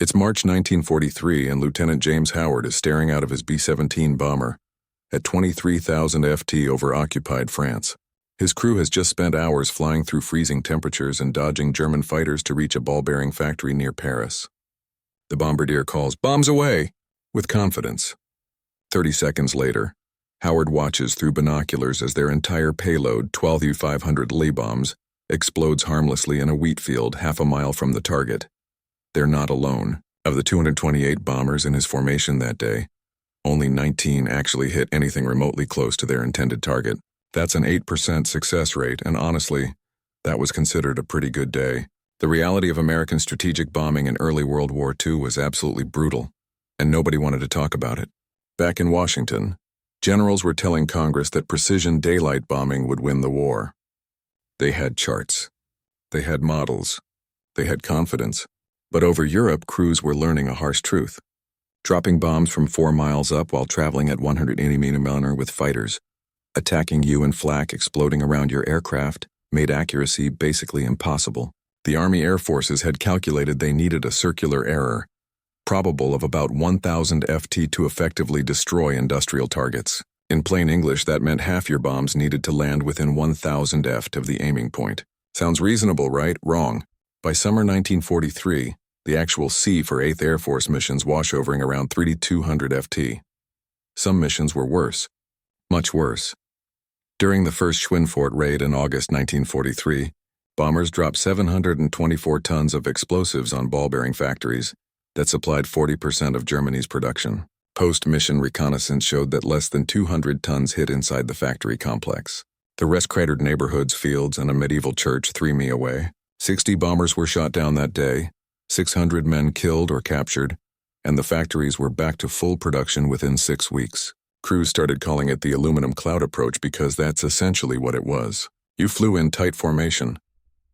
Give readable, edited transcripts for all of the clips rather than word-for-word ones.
It's March 1943 and Lieutenant James Howard is staring out of his B-17 bomber at 23,000 ft over occupied France. His crew has just spent hours flying through freezing temperatures and dodging German fighters to reach a ball-bearing factory near Paris. The bombardier calls, "Bombs away!" with confidence. 30 seconds later, Howard watches through binoculars as their entire payload, 12 U-500 Lee bombs, explodes harmlessly in a wheat field half a mile from the target. They're not alone. Of the 228 bombers in his formation that day, only 19 actually hit anything remotely close to their intended target. That's an 8% success rate, and honestly, that was considered a pretty good day. The reality of American strategic bombing in early World War II was absolutely brutal, and nobody wanted to talk about it. Back in Washington, generals were telling Congress that precision daylight bombing would win the war. They had charts. They had models. They had confidence. But over Europe, crews were learning a harsh truth. Dropping bombs from 4 miles up while traveling at 180 mm with fighters, attacking you in flak exploding around your aircraft, made accuracy basically impossible. The Army Air Forces had calculated they needed a circular error, probable of about 1,000 ft to effectively destroy industrial targets. In plain English, that meant half your bombs needed to land within 1,000 ft of the aiming point. Sounds reasonable, right? Wrong. By summer 1943, the actual C for 8th Air Force missions washovering around 3,200 ft. Some missions were worse. Much worse. During the first Schweinfurt raid in August 1943, bombers dropped 724 tons of explosives on ball-bearing factories that supplied 40% of Germany's production. Post-mission reconnaissance showed that less than 200 tons hit inside the factory complex. The rest cratered neighborhoods, fields, and a medieval church 3 mi away. 60 bombers were shot down that day, 600 men killed or captured, and the factories were back to full production within 6 weeks. Crews started calling it the aluminum cloud approach because that's essentially what it was. You flew in tight formation,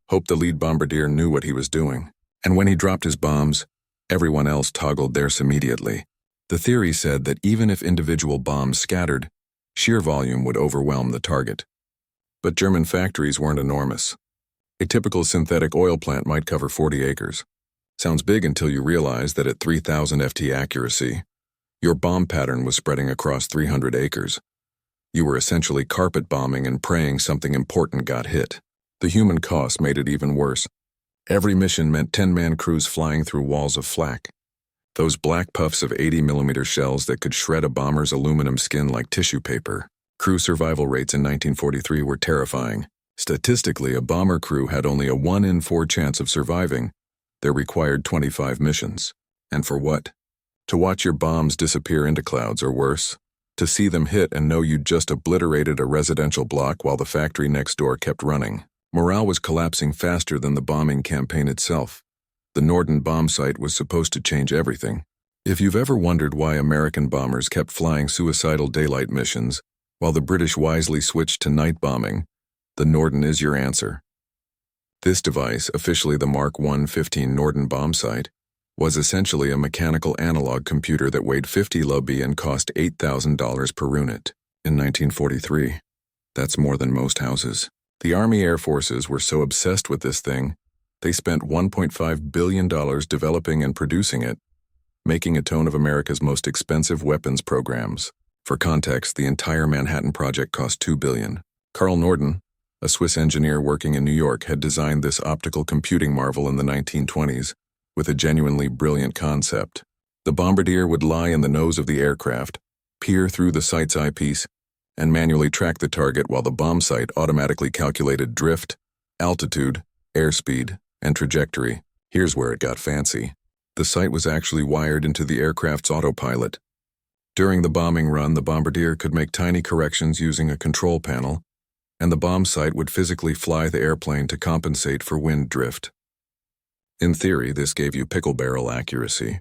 hoped the lead bombardier knew what he was doing, and when he dropped his bombs, everyone else toggled theirs immediately. The theory said that even if individual bombs scattered, sheer volume would overwhelm the target. But German factories weren't enormous. A typical synthetic oil plant might cover 40 acres. Sounds big until you realize that at 3,000 ft accuracy, your bomb pattern was spreading across 300 acres. You were essentially carpet bombing and praying something important got hit. The human cost made it even worse. Every mission meant 10-man crews flying through walls of flak. Those black puffs of 80 mm shells that could shred a bomber's aluminum skin like tissue paper. Crew survival rates in 1943 were terrifying. Statistically, a bomber crew had only a 1 in 4 chance of surviving. There required 25 missions. And for what? To watch your bombs disappear into clouds or worse? To see them hit and know you'd just obliterated a residential block while the factory next door kept running. Morale was collapsing faster than the bombing campaign itself. The Norden bomb site was supposed to change everything. If you've ever wondered why American bombers kept flying suicidal daylight missions, while the British wisely switched to night bombing, the Norden is your answer. This device, officially the Mark I 15 Norden bomb sight, was essentially a mechanical analog computer that weighed 50 lb and cost $8,000 per unit. In 1943, that's more than most houses. The Army Air Forces were so obsessed with this thing, they spent $1.5 billion developing and producing it, making it one of America's most expensive weapons programs. For context, the entire Manhattan Project cost $2 billion. Carl Norden, a Swiss engineer working in New York, had designed this optical computing marvel in the 1920s with a genuinely brilliant concept. The bombardier would lie in the nose of the aircraft, peer through the sight's eyepiece, and manually track the target while the bomb sight automatically calculated drift, altitude, airspeed, and trajectory. Here's where it got fancy. The sight was actually wired into the aircraft's autopilot. During the bombing run, the bombardier could make tiny corrections using a control panel, and the bomb sight would physically fly the airplane to compensate for wind drift. In theory, this gave you pickle barrel accuracy.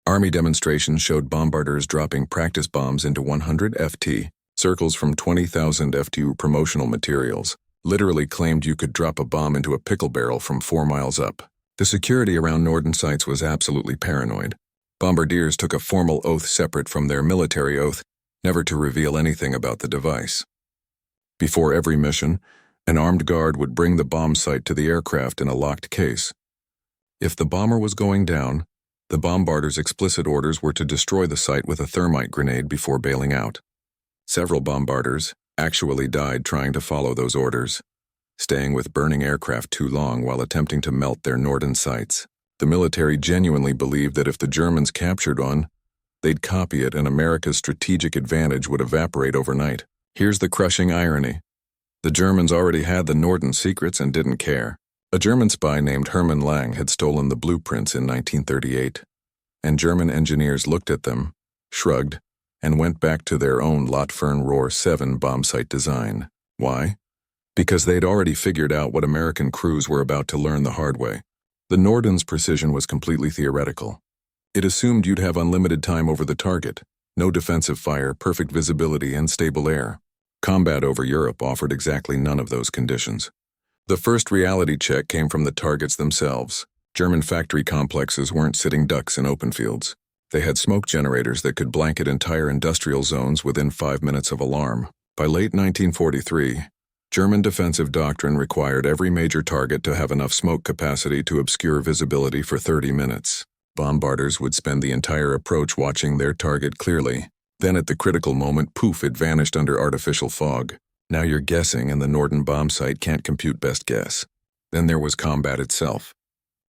Army demonstrations showed bombarders dropping practice bombs into 100 ft. Circles from 20,000 ft promotional materials. Literally claimed you could drop a bomb into a pickle barrel from 4 miles up. The security around Norden sites was absolutely paranoid. Bombardiers took a formal oath separate from their military oath, never to reveal anything about the device. Before every mission, an armed guard would bring the bomb sight to the aircraft in a locked case. If the bomber was going down, The bombarders' explicit orders were to destroy the site with a thermite grenade before bailing out. Several bombarders actually died trying to follow those orders, staying with burning aircraft too long while attempting to melt their Norden sites. The military genuinely believed that if the Germans captured one, they'd copy it and America's strategic advantage would evaporate overnight. Here's the crushing irony. The Germans already had the Norden secrets and didn't care. A German spy named Hermann Lang had stolen the blueprints in 1938, and German engineers looked at them, shrugged, and went back to their own Lot-Fern-Rohr 7 bombsight design. Why? Because they'd already figured out what American crews were about to learn the hard way. The Norden's precision was completely theoretical. It assumed you'd have unlimited time over the target, no defensive fire, perfect visibility, and stable air. Combat over Europe offered exactly none of those conditions. The first reality check came from the targets themselves. German factory complexes weren't sitting ducks in open fields. They had smoke generators that could blanket entire industrial zones within 5 minutes of alarm. By late 1943, German defensive doctrine required every major target to have enough smoke capacity to obscure visibility for 30 minutes. Bombarders would spend the entire approach watching their target clearly. Then at the critical moment, poof, it vanished under artificial fog. Now you're guessing and the Norden bombsight can't compute best guess. Then there was combat itself.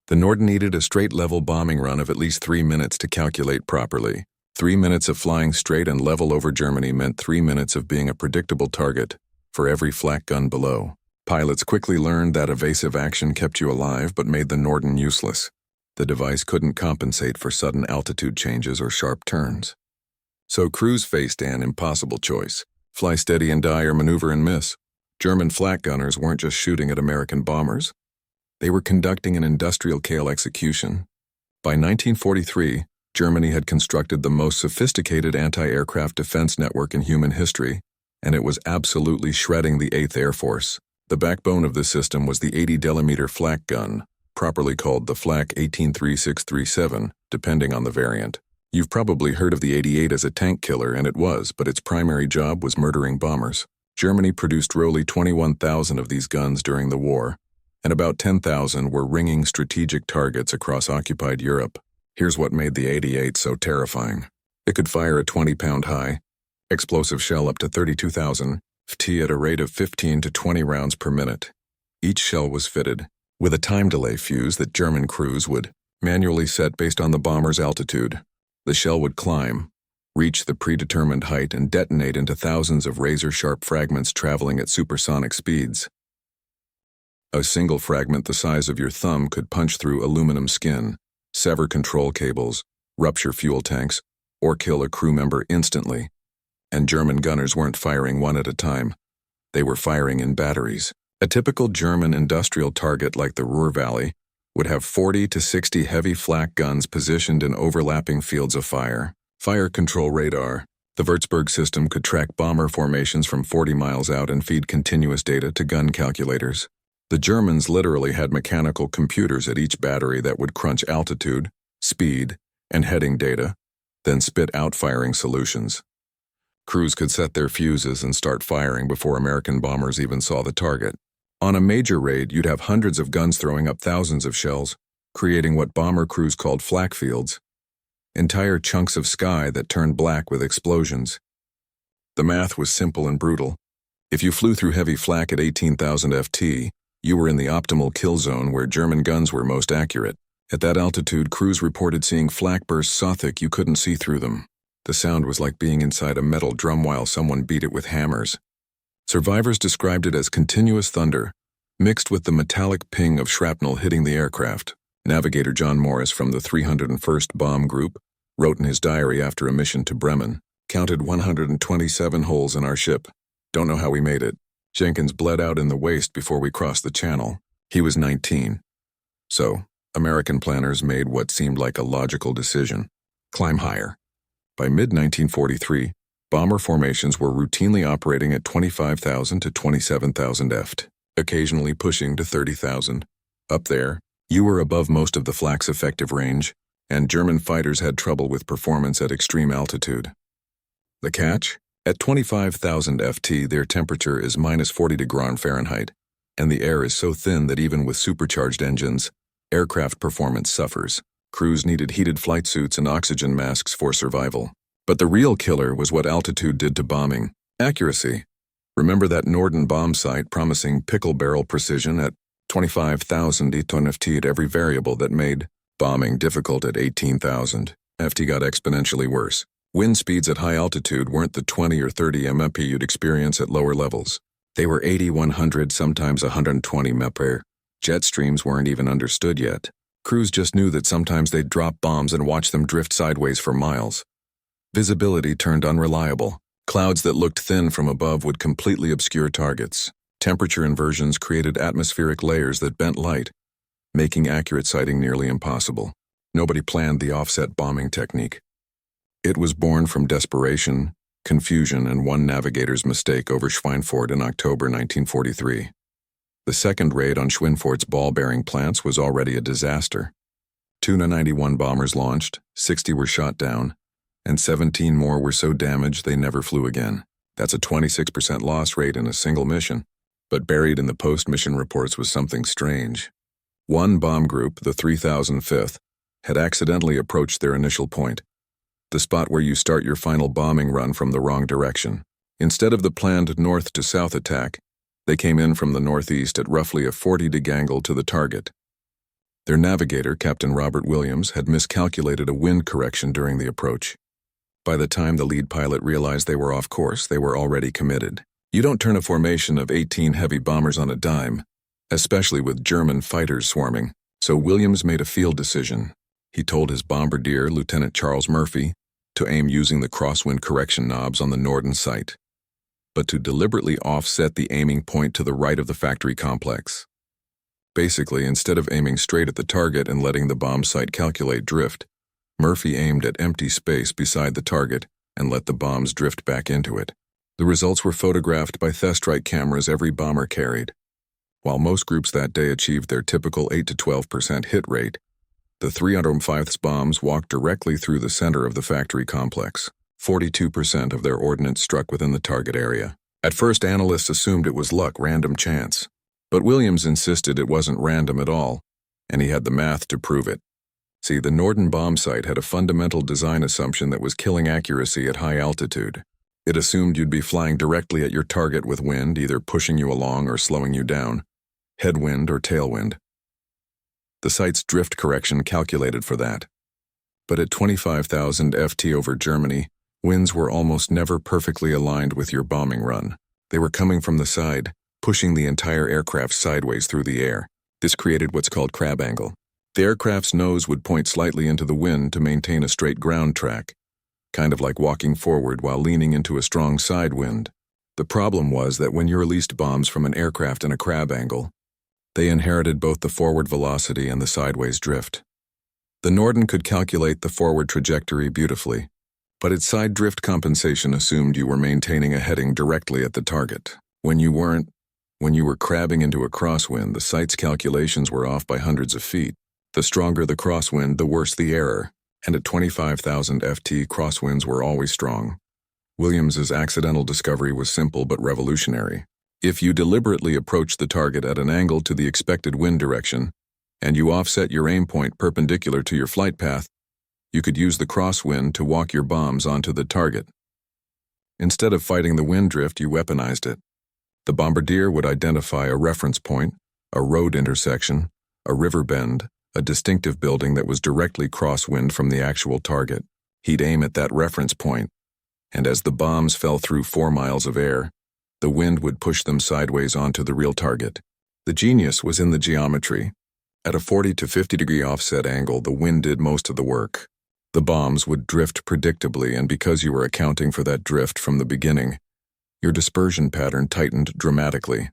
The Norden needed a straight-level bombing run of at least 3 minutes to calculate properly. 3 minutes of flying straight and level over Germany meant 3 minutes of being a predictable target for every flak gun below. Pilots quickly learned that evasive action kept you alive but made the Norden useless. The device couldn't compensate for sudden altitude changes or sharp turns. So crews faced an impossible choice. Fly steady and die or maneuver and miss. German flak gunners weren't just shooting at American bombers. They were conducting an industrial-scale execution. By 1943, Germany had constructed the most sophisticated anti-aircraft defense network in human history, and it was absolutely shredding the 8th Air Force. The backbone of the system was the 80-mm flak gun, properly called the Flak 1836-37, depending on the variant. You've probably heard of the 88 as a tank killer, and it was, but its primary job was murdering bombers. Germany produced roughly 21,000 of these guns during the war, and about 10,000 were ringing strategic targets across occupied Europe. Here's what made the 88 so terrifying. It could fire a 20-pound high, explosive shell up to 32,000 ft at a rate of 15 to 20 rounds per minute. Each shell was fitted with a time delay fuse that German crews would manually set based on the bomber's altitude. The shell would climb, reach the predetermined height, and detonate into thousands of razor-sharp fragments traveling at supersonic speeds. A single fragment the size of your thumb could punch through aluminum skin, sever control cables, rupture fuel tanks, or kill a crew member instantly. And German gunners weren't firing one at a time. They were firing in batteries. A typical German industrial target like the Ruhr Valley would have 40 to 60 heavy flak guns positioned in overlapping fields of fire. Fire control radar. The Würzburg system could track bomber formations from 40 miles out and feed continuous data to gun calculators. The Germans literally had mechanical computers at each battery that would crunch altitude, speed, and heading data, then spit out firing solutions. Crews could set their fuses and start firing before American bombers even saw the target. On a major raid, you'd have hundreds of guns throwing up thousands of shells, creating what bomber crews called flak fields, entire chunks of sky that turned black with explosions. The math was simple and brutal. If you flew through heavy flak at 18,000 ft, you were in the optimal kill zone where German guns were most accurate. At that altitude, crews reported seeing flak bursts so thick you couldn't see through them. The sound was like being inside a metal drum while someone beat it with hammers. Survivors described it as continuous thunder, mixed with the metallic ping of shrapnel hitting the aircraft. Navigator John Morris from the 301st Bomb Group wrote in his diary after a mission to Bremen, "Counted 127 holes in our ship. Don't know how we made it. Jenkins bled out in the waist before we crossed the channel. He was 19. So, American planners made what seemed like a logical decision. Climb higher. By mid-1943, bomber formations were routinely operating at 25,000 to 27,000 ft, occasionally pushing to 30,000. Up there, you were above most of the flak's effective range, and German fighters had trouble with performance at extreme altitude. The catch? At 25,000 ft, their temperature is minus 40 degrees Fahrenheit, and the air is so thin that even with supercharged engines, aircraft performance suffers. Crews needed heated flight suits and oxygen masks for survival. But the real killer was what altitude did to bombing. Accuracy. Remember that Norden bomb sight promising pickle barrel precision at 25,000 ft at every variable that made bombing difficult at 18,000 ft got exponentially worse. Wind speeds at high altitude weren't the 20 or 30 mph you'd experience at lower levels. They were 80, 100, sometimes 120 mph. Jet streams weren't even understood yet. Crews just knew that sometimes they'd drop bombs and watch them drift sideways for miles. Visibility turned unreliable. Clouds that looked thin from above would completely obscure targets. Temperature inversions created atmospheric layers that bent light, making accurate sighting nearly impossible. Nobody planned the offset bombing technique. It was born from desperation, confusion, and one navigator's mistake over Schweinfurt in October 1943. The second raid on Schweinfurt's ball-bearing plants was already a disaster. Tuna-91 bombers launched, 60 were shot down, and 17 more were so damaged they never flew again. That's a 26% loss rate in a single mission. But buried in the post-mission reports was something strange. One bomb group, the 3005th, had accidentally approached their initial point, the spot where you start your final bombing run from the wrong direction. Instead of the planned north to south attack, they came in from the northeast at roughly a 40° angle to the target. Their navigator, Captain Robert Williams, had miscalculated a wind correction during the approach. By the time the lead pilot realized they were off course, they were already committed. You don't turn a formation of 18 heavy bombers on a dime, especially with German fighters swarming. So Williams made a field decision. He told his bombardier, Lieutenant Charles Murphy, to aim using the crosswind correction knobs on the Norden site, but to deliberately offset the aiming point to the right of the factory complex. Basically, instead of aiming straight at the target and letting the bomb sight calculate drift, Murphy aimed at empty space beside the target and let the bombs drift back into it. The results were photographed by Thestrike cameras every bomber carried. While most groups that day achieved their typical 8 to 12% hit rate, the 305th's bombs walked directly through the center of the factory complex. 42% of their ordnance struck within the target area. At first, analysts assumed it was luck, random chance. But Williams insisted it wasn't random at all, and he had the math to prove it. See, the Norden bomb sight had a fundamental design assumption that was killing accuracy at high altitude. It assumed you'd be flying directly at your target with wind, either pushing you along or slowing you down, headwind or tailwind. The sight's drift correction calculated for that. But at 25,000 ft over Germany, winds were almost never perfectly aligned with your bombing run. They were coming from the side, pushing the entire aircraft sideways through the air. This created what's called crab angle. The aircraft's nose would point slightly into the wind to maintain a straight ground track, kind of like walking forward while leaning into a strong side wind. The problem was that when you released bombs from an aircraft in a crab angle, they inherited both the forward velocity and the sideways drift. The Norden could calculate the forward trajectory beautifully, but its side drift compensation assumed you were maintaining a heading directly at the target. When you weren't, when you were crabbing into a crosswind, the sight's calculations were off by hundreds of feet. The stronger the crosswind, the worse the error, and at 25,000 ft, crosswinds were always strong. Williams's accidental discovery was simple but revolutionary. If you deliberately approach the target at an angle to the expected wind direction, and you offset your aim point perpendicular to your flight path, you could use the crosswind to walk your bombs onto the target. Instead of fighting the wind drift, you weaponized it. The bombardier would identify a reference point, a road intersection, a river bend, a distinctive building that was directly crosswind from the actual target. He'd aim at that reference point, and as the bombs fell through 4 miles of air, the wind would push them sideways onto the real target. The genius was in the geometry. At a 40 to 50-degree offset angle, the wind did most of the work. The bombs would drift predictably, and because you were accounting for that drift from the beginning, your dispersion pattern tightened dramatically.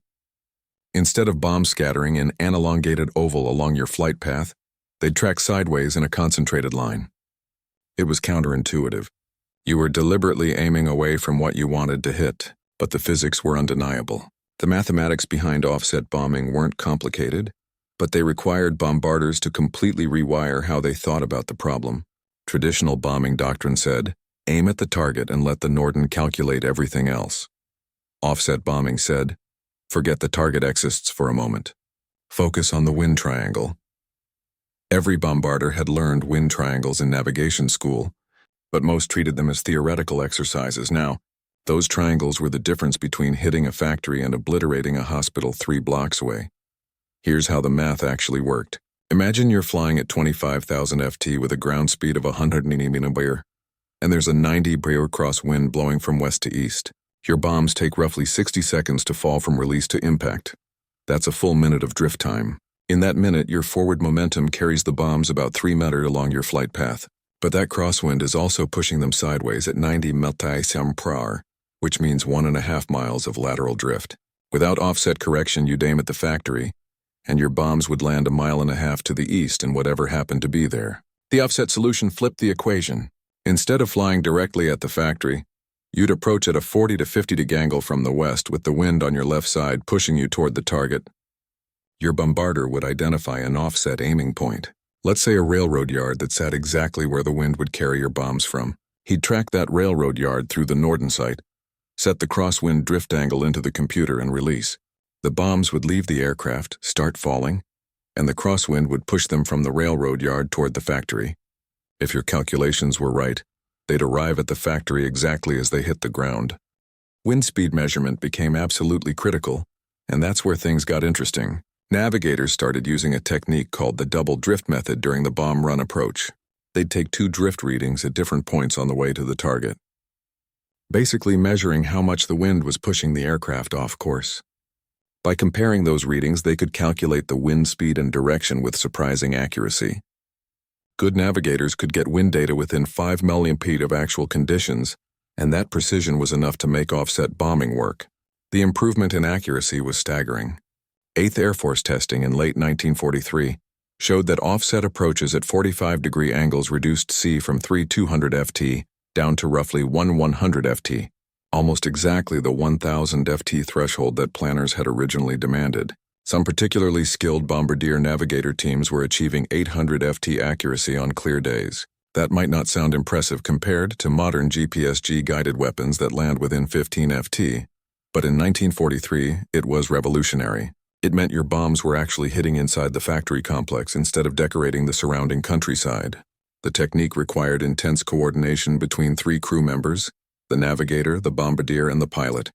Instead of bomb scattering in an elongated oval along your flight path, they'd track sideways in a concentrated line. It was counterintuitive. You were deliberately aiming away from what you wanted to hit, but the physics were undeniable. The mathematics behind offset bombing weren't complicated, but they required bombarders to completely rewire how they thought about the problem. Traditional bombing doctrine said, aim at the target and let the Norden calculate everything else. Offset bombing said, forget the target exists for a moment. Focus on the wind triangle. Every bombarder had learned wind triangles in navigation school, but most treated them as theoretical exercises. Now, those triangles were the difference between hitting a factory and obliterating a hospital 3 blocks away. Here's how the math actually worked. Imagine you're flying at 25,000 ft with a ground speed of 180 mph, and there's a 90 mph crosswind blowing from west to east. Your bombs take roughly 60 seconds to fall from release to impact. That's a full minute of drift time. In that minute, your forward momentum carries the bombs about 3 meters along your flight path. But that crosswind is also pushing them sideways at 90 mph, which means 1.5 miles of lateral drift. Without offset correction, you'd aim at the factory, and your bombs would land 1.5 miles to the east in whatever happened to be there. The offset solution flipped the equation. Instead of flying directly at the factory, you'd approach at a 40 to 50 degree angle from the west with the wind on your left side pushing you toward the target. Your bombarder would identify an offset aiming point. Let's say a railroad yard that sat exactly where the wind would carry your bombs from. He'd track that railroad yard through the Norden site, set the crosswind drift angle into the computer and release. The bombs would leave the aircraft, start falling, and the crosswind would push them from the railroad yard toward the factory. If your calculations were right, they'd arrive at the factory exactly as they hit the ground. Wind speed measurement became absolutely critical, and that's where things got interesting. Navigators started using a technique called the double drift method during the bomb run approach. They'd take 2 drift readings at different points on the way to the target, basically measuring how much the wind was pushing the aircraft off course. By comparing those readings, they could calculate the wind speed and direction with surprising accuracy. Good navigators could get wind data within 5 mph of actual conditions, and that precision was enough to make offset bombing work. The improvement in accuracy was staggering. 8th Air Force testing in late 1943 showed that offset approaches at 45-degree angles reduced C from 3,200 ft down to roughly 1,100 ft, almost exactly the 1,000 ft threshold that planners had originally demanded. Some particularly skilled bombardier navigator teams were achieving 800 ft accuracy on clear days. That might not sound impressive compared to modern GPS-G-guided weapons that land within 15 ft, but in 1943, it was revolutionary. It meant your bombs were actually hitting inside the factory complex instead of decorating the surrounding countryside. The technique required intense coordination between 3 crew members: the navigator, the bombardier, and the pilot.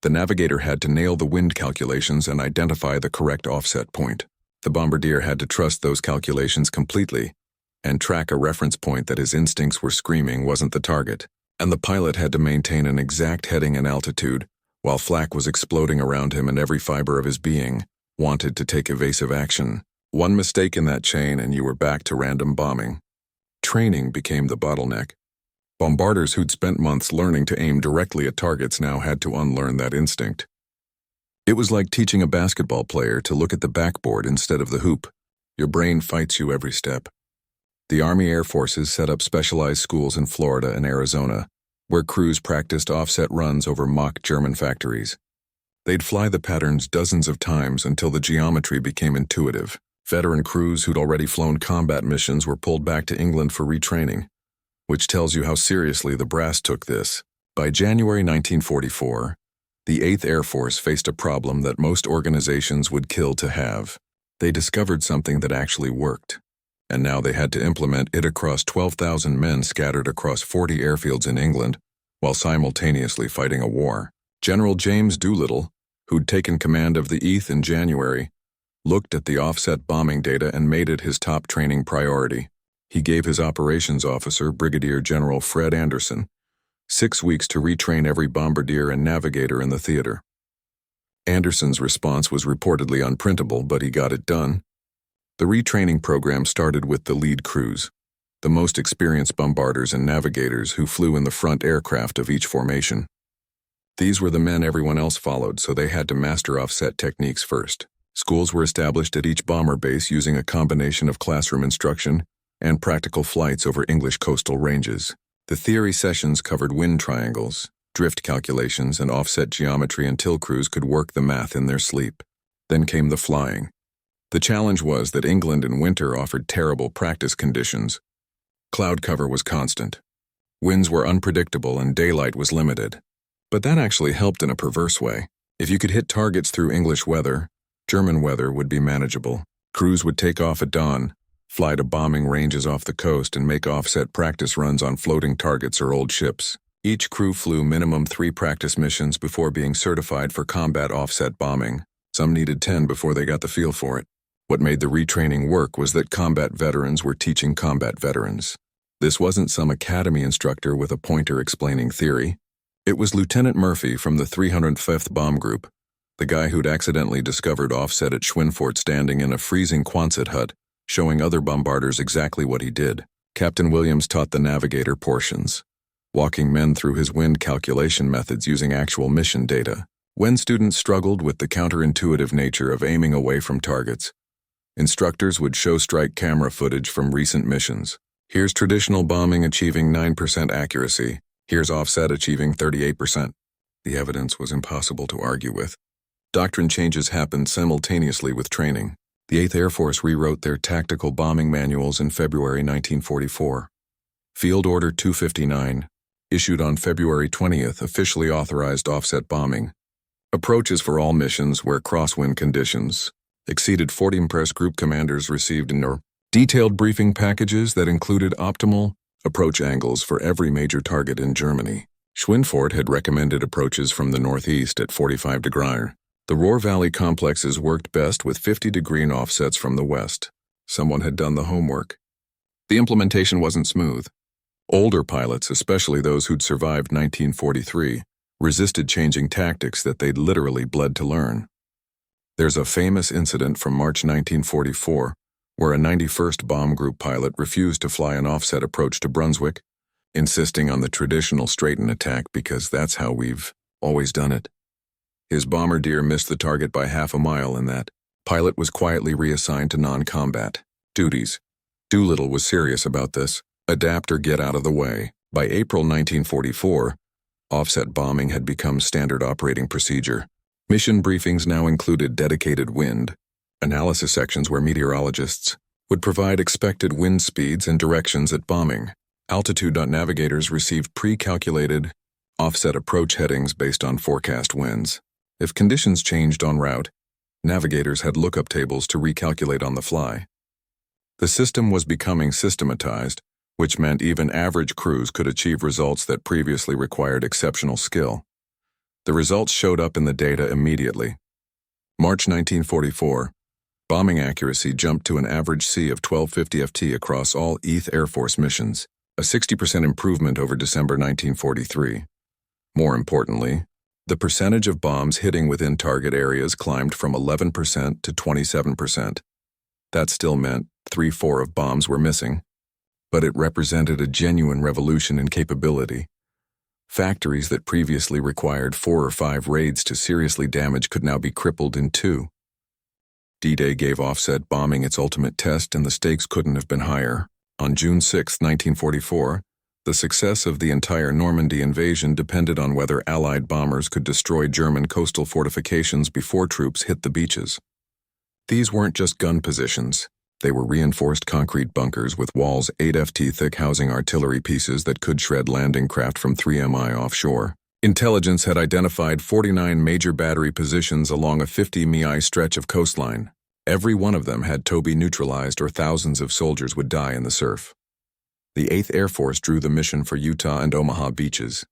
The navigator had to nail the wind calculations and identify the correct offset point. The bombardier had to trust those calculations completely and track a reference point that his instincts were screaming wasn't the target. And the pilot had to maintain an exact heading and altitude, while flak was exploding around him and every fiber of his being wanted to take evasive action. One mistake in that chain and you were back to random bombing. Training became the bottleneck. Bombarders who'd spent months learning to aim directly at targets now had to unlearn that instinct. It was like teaching a basketball player to look at the backboard instead of the hoop. Your brain fights you every step. The Army Air Forces set up specialized schools in Florida and Arizona, where crews practiced offset runs over mock German factories. They'd fly the patterns dozens of times until the geometry became intuitive. Veteran crews who'd already flown combat missions were pulled back to England for retraining, which tells you how seriously the brass took this. By January 1944, the 8th Air Force faced a problem that most organizations would kill to have. They discovered something that actually worked, and now they had to implement it across 12,000 men scattered across 40 airfields in England while simultaneously fighting a war. General James Doolittle, who'd taken command of the 8th in January, looked at the offset bombing data and made it his top training priority. He gave his operations officer, Brigadier General Fred Anderson, 6 weeks to retrain every bombardier and navigator in the theater. Anderson's response was reportedly unprintable, but he got it done. The retraining program started with the lead crews, the most experienced bombarders and navigators who flew in the front aircraft of each formation. These were the men everyone else followed, so they had to master offset techniques first. Schools were established at each bomber base using a combination of classroom instruction and practical flights over English coastal ranges. The theory sessions covered wind triangles, drift calculations, and offset geometry until crews could work the math in their sleep. Then came the flying. The challenge was that England in winter offered terrible practice conditions. Cloud cover was constant. Winds were unpredictable and daylight was limited. But that actually helped in a perverse way. If you could hit targets through English weather, German weather would be manageable. Crews would take off at dawn, fly to bombing ranges off the coast, and make offset practice runs on floating targets or old ships. Each crew flew minimum 3 practice missions before being certified for combat offset bombing. Some needed 10 before they got the feel for it. What made the retraining work was that combat veterans were teaching combat veterans. This wasn't some academy instructor with a pointer explaining theory. It was Lieutenant Murphy from the 305th Bomb Group, the guy who'd accidentally discovered offset at Schweinfurt standing in a freezing Quonset hut, showing other bombarders exactly what he did. Captain Williams taught the navigator portions, walking men through his wind calculation methods using actual mission data. When students struggled with the counterintuitive nature of aiming away from targets, instructors would show strike camera footage from recent missions. Here's traditional bombing achieving 9% accuracy. Here's offset achieving 38%. The evidence was impossible to argue with. Doctrine changes happened simultaneously with training. The 8th Air Force rewrote their tactical bombing manuals in February 1944. Field Order 259, issued on February 20th, officially authorized offset bombing. Approaches for all missions where crosswind conditions exceeded 40 impressed group commanders received detailed briefing packages that included optimal approach angles for every major target in Germany. Schweinfurt had recommended approaches from the northeast at 45 degrees. The Ruhr Valley complexes worked best with 50-degree offsets from the west. Someone had done the homework. The implementation wasn't smooth. Older pilots, especially those who'd survived 1943, resisted changing tactics that they'd literally bled to learn. There's a famous incident from March 1944 where a 91st Bomb Group pilot refused to fly an offset approach to Brunswick, insisting on the traditional straighten attack because that's how we've always done it. His bombardier missed the target by half a mile, and that pilot was quietly reassigned to non-combat duties. Doolittle was serious about this. Adapt or get out of the way. By April 1944, offset bombing had become standard operating procedure. Mission briefings now included dedicated wind analysis sections where meteorologists would provide expected wind speeds and directions at bombing. Altitude navigators received pre-calculated offset approach headings based on forecast winds. If conditions changed en route, navigators had lookup tables to recalculate on the fly. The system was becoming systematized, which meant even average crews could achieve results that previously required exceptional skill. The results showed up in the data immediately. March 1944, bombing accuracy jumped to an average C of 1250 FT across all 8th Air Force missions, a 60% improvement over December 1943. More importantly, the percentage of bombs hitting within target areas climbed from 11% to 27%. That still meant 3/4 of bombs were missing, but it represented a genuine revolution in capability. Factories that previously required 4 or 5 raids to seriously damage could now be crippled in 2. D-Day gave offset bombing its ultimate test, and the stakes couldn't have been higher. On June 6, 1944, the success of the entire Normandy invasion depended on whether Allied bombers could destroy German coastal fortifications before troops hit the beaches. These weren't just gun positions. They were reinforced concrete bunkers with walls 8 FT thick housing artillery pieces that could shred landing craft from 3 mi offshore. Intelligence had identified 49 major battery positions along a 50 mi stretch of coastline. Every one of them had to be neutralized or thousands of soldiers would die in the surf. The 8th Air Force drew the mission for Utah and Omaha beaches.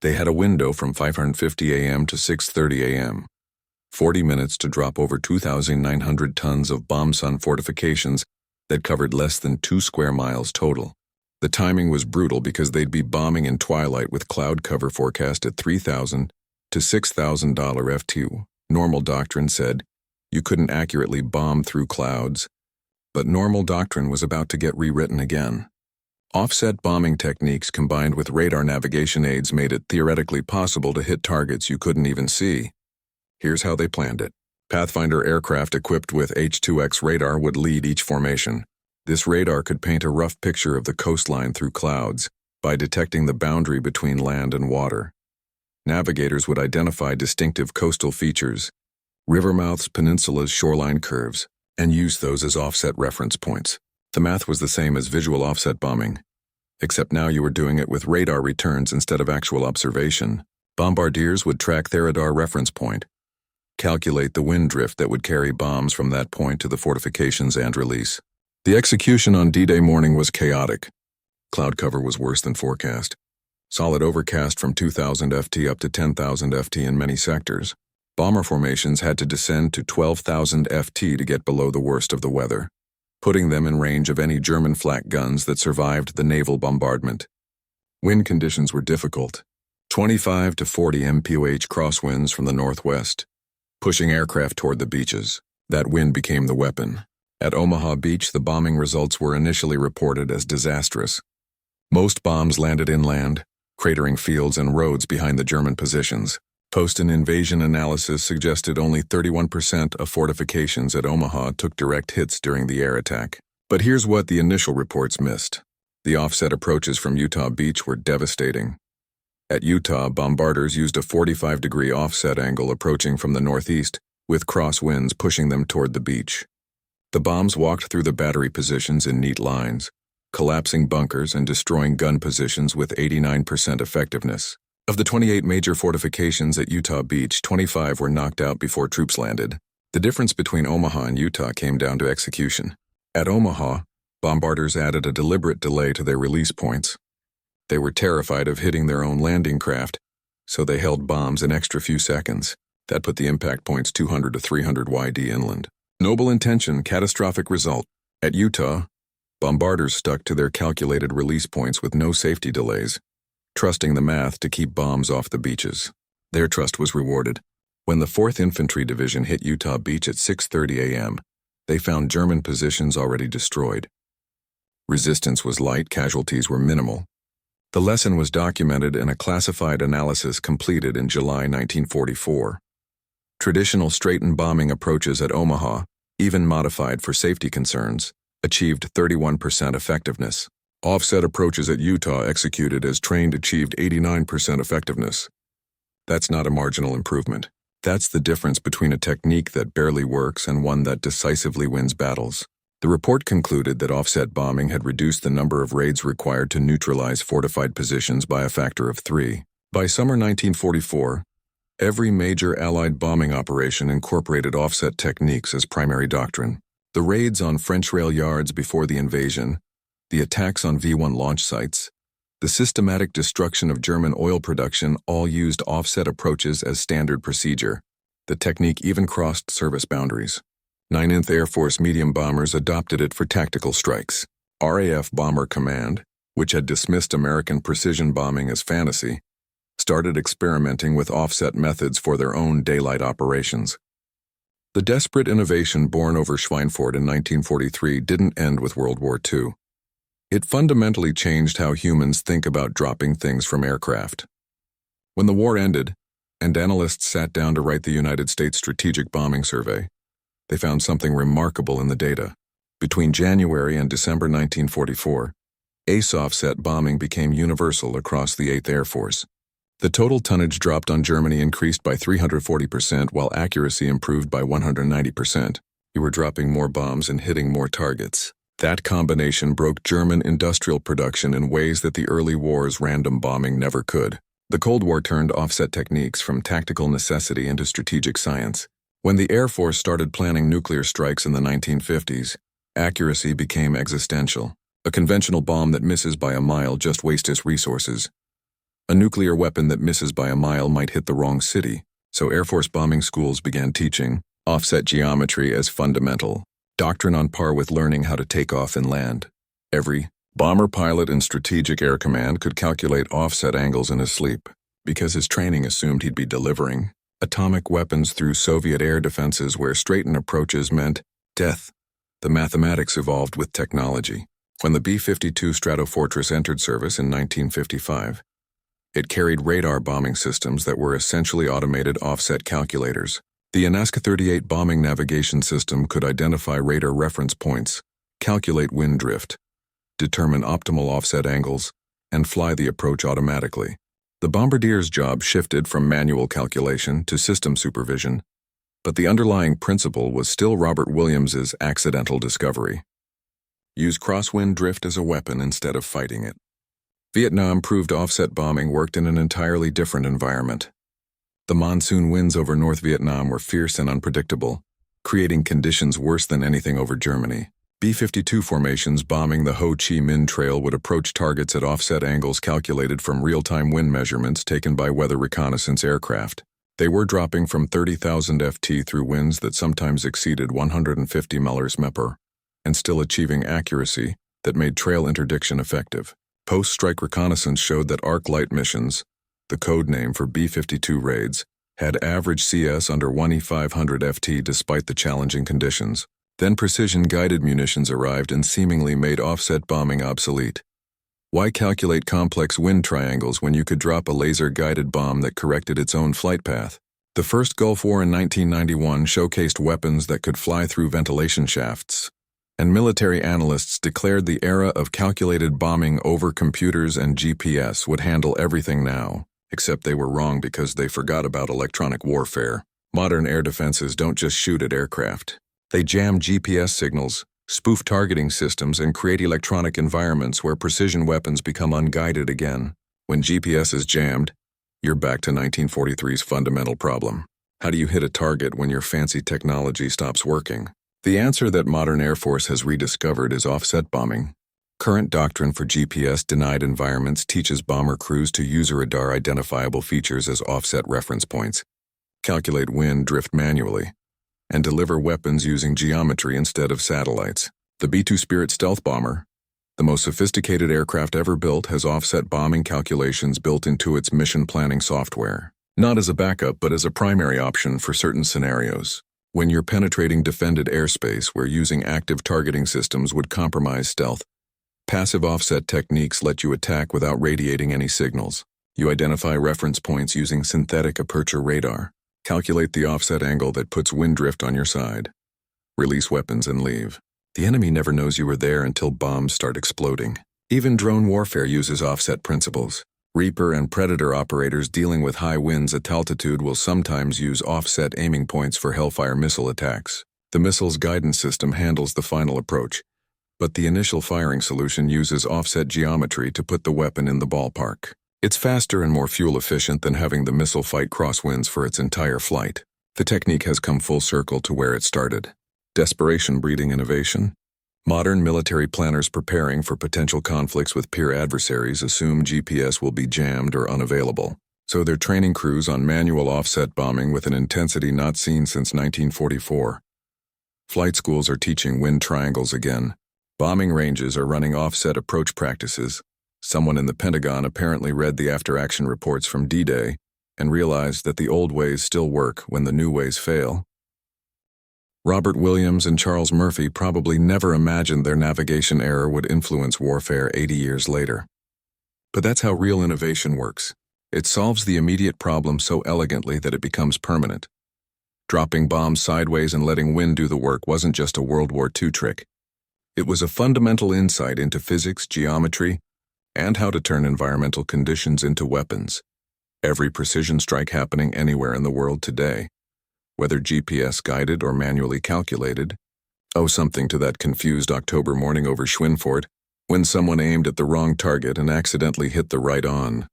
They had a window from 5:50 a.m. to 6:30 a.m., 40 minutes to drop over 2,900 tons of bomb-sun fortifications that covered less than 2 square miles total. The timing was brutal because they'd be bombing in twilight with cloud cover forecast at $3,000 to $6,000 FT. Normal doctrine said you couldn't accurately bomb through clouds, but normal doctrine was about to get rewritten again. Offset bombing techniques combined with radar navigation aids made it theoretically possible to hit targets you couldn't even see. Here's how they planned it. Pathfinder aircraft equipped with H-2X radar would lead each formation. This radar could paint a rough picture of the coastline through clouds by detecting the boundary between land and water. Navigators would identify distinctive coastal features, river mouths, peninsulas, shoreline curves, and use those as offset reference points. The math was the same as visual offset bombing, except now you were doing it with radar returns instead of actual observation. Bombardiers would track their radar reference point, calculate the wind drift that would carry bombs from that point to the fortifications and release. The execution on D-Day morning was chaotic. Cloud cover was worse than forecast. Solid overcast from 2,000 FT up to 10,000 FT in many sectors. Bomber formations had to descend to 12,000 FT to get below the worst of the weather, putting them in range of any German flak guns that survived the naval bombardment. Wind conditions were difficult. 25 to 40 mph crosswinds from the northwest, pushing aircraft toward the beaches. That wind became the weapon. At Omaha Beach, the bombing results were initially reported as disastrous. Most bombs landed inland, cratering fields and roads behind the German positions. Post-invasion analysis suggested only 31% of fortifications at Omaha took direct hits during the air attack. But here's what the initial reports missed. The offset approaches from Utah Beach were devastating. At Utah, bombarders used a 45-degree offset angle approaching from the northeast, with crosswinds pushing them toward the beach. The bombs walked through the battery positions in neat lines, collapsing bunkers and destroying gun positions with 89% effectiveness. Of the 28 major fortifications at Utah Beach, 25 were knocked out before troops landed. The difference between Omaha and Utah came down to execution. At Omaha, bombarders added a deliberate delay to their release points. They were terrified of hitting their own landing craft, so they held bombs an extra few seconds. That put the impact points 200 to 300 YD inland. Noble intention, catastrophic result. At Utah, bombarders stuck to their calculated release points with no safety delays, trusting the math to keep bombs off the beaches. Their trust was rewarded. When the 4th Infantry Division hit Utah Beach at 6:30 a.m., they found German positions already destroyed. Resistance was light, casualties were minimal. The lesson was documented in a classified analysis completed in July 1944. Traditional straightened bombing approaches at Omaha, even modified for safety concerns, achieved 31% effectiveness. Offset approaches at Utah executed as trained achieved 89% effectiveness. That's not a marginal improvement. That's the difference between a technique that barely works and one that decisively wins battles. The report concluded that offset bombing had reduced the number of raids required to neutralize fortified positions by a factor of 3. By summer 1944, every major Allied bombing operation incorporated offset techniques as primary doctrine. The raids on French rail yards before the invasion, the attacks on V-1 launch sites, the systematic destruction of German oil production all used offset approaches as standard procedure. The technique even crossed service boundaries. 9th Air Force medium bombers adopted it for tactical strikes. RAF Bomber Command, which had dismissed American precision bombing as fantasy, started experimenting with offset methods for their own daylight operations. The desperate innovation born over Schweinfurt in 1943 didn't end with World War II. It fundamentally changed how humans think about dropping things from aircraft. When the war ended, and analysts sat down to write the United States Strategic Bombing Survey, they found something remarkable in the data. Between January and December 1944, ace offset bombing became universal across the 8th Air Force. The total tonnage dropped on Germany increased by 340% while accuracy improved by 190%. You were dropping more bombs and hitting more targets. That combination broke German industrial production in ways that the early war's random bombing never could. The Cold War turned offset techniques from tactical necessity into strategic science. When the Air Force started planning nuclear strikes in the 1950s, accuracy became existential. A conventional bomb that misses by a mile just wastes resources. A nuclear weapon that misses by a mile might hit the wrong city, so Air Force bombing schools began teaching offset geometry as fundamental, doctrine on par with learning how to take off and land. Every bomber pilot in Strategic Air Command could calculate offset angles in his sleep, because his training assumed he'd be delivering atomic weapons through Soviet air defenses where straightened approaches meant death. The mathematics evolved with technology. When the B-52 Stratofortress entered service in 1955, it carried radar bombing systems that were essentially automated offset calculators. The Alaska-38 bombing navigation system could identify radar reference points, calculate wind drift, determine optimal offset angles, and fly the approach automatically. The bombardier's job shifted from manual calculation to system supervision, but the underlying principle was still Robert Williams's accidental discovery. Use crosswind drift as a weapon instead of fighting it. Vietnam proved offset bombing worked in an entirely different environment. The monsoon winds over North Vietnam were fierce and unpredictable, creating conditions worse than anything over Germany. B-52 formations bombing the Ho Chi Minh Trail would approach targets at offset angles calculated from real-time wind measurements taken by weather reconnaissance aircraft. They were dropping from 30,000 ft through winds that sometimes exceeded 150 mph, and still achieving accuracy that made trail interdiction effective. Post-strike reconnaissance showed that arc light missions, the code name for B-52 raids, had average CS under 1E500 ft despite the challenging conditions. Then precision-guided munitions arrived and seemingly made offset bombing obsolete. Why calculate complex wind triangles when you could drop a laser-guided bomb that corrected its own flight path? The first Gulf War in 1991 showcased weapons that could fly through ventilation shafts, and military analysts declared the era of calculated bombing over computers and GPS would handle everything now, except they were wrong because they forgot about electronic warfare. Modern air defenses don't just shoot at aircraft. They jam GPS signals, spoof targeting systems, and create electronic environments where precision weapons become unguided again. When GPS is jammed, you're back to 1943's fundamental problem. How do you hit a target when your fancy technology stops working? The answer that modern Air Force has rediscovered is offset bombing. Current doctrine for GPS-denied environments teaches bomber crews to use radar-identifiable features as offset reference points, calculate wind drift manually, and deliver weapons using geometry instead of satellites. The B-2 Spirit stealth bomber, the most sophisticated aircraft ever built, has offset bombing calculations built into its mission planning software. Not as a backup, but as a primary option for certain scenarios. When you're penetrating defended airspace where using active targeting systems would compromise stealth, passive offset techniques let you attack without radiating any signals. You identify reference points using synthetic aperture radar. Calculate the offset angle that puts wind drift on your side. Release weapons and leave. The enemy never knows you were there until bombs start exploding. Even drone warfare uses offset principles. Reaper and Predator operators dealing with high winds at altitude will sometimes use offset aiming points for Hellfire missile attacks. The missile's guidance system handles the final approach, but the initial firing solution uses offset geometry to put the weapon in the ballpark. It's faster and more fuel efficient than having the missile fight crosswinds for its entire flight. The technique has come full circle to where it started. Desperation breeding innovation. Modern military planners preparing for potential conflicts with peer adversaries assume GPS will be jammed or unavailable, so they're training crews on manual offset bombing with an intensity not seen since 1944. Flight schools are teaching wind triangles again. Bombing ranges are running offset approach practices. Someone in the Pentagon apparently read the after-action reports from D-Day and realized that the old ways still work when the new ways fail. Robert Williams and Charles Murphy probably never imagined their navigation error would influence warfare 80 years later. But that's how real innovation works. It solves the immediate problem so elegantly that it becomes permanent. Dropping bombs sideways and letting wind do the work wasn't just a World War II trick. It was a fundamental insight into physics, geometry, and how to turn environmental conditions into weapons. Every precision strike happening anywhere in the world today, whether GPS-guided or manually calculated, owes something to that confused October morning over Schweinfurt when someone aimed at the wrong target and accidentally hit the right on.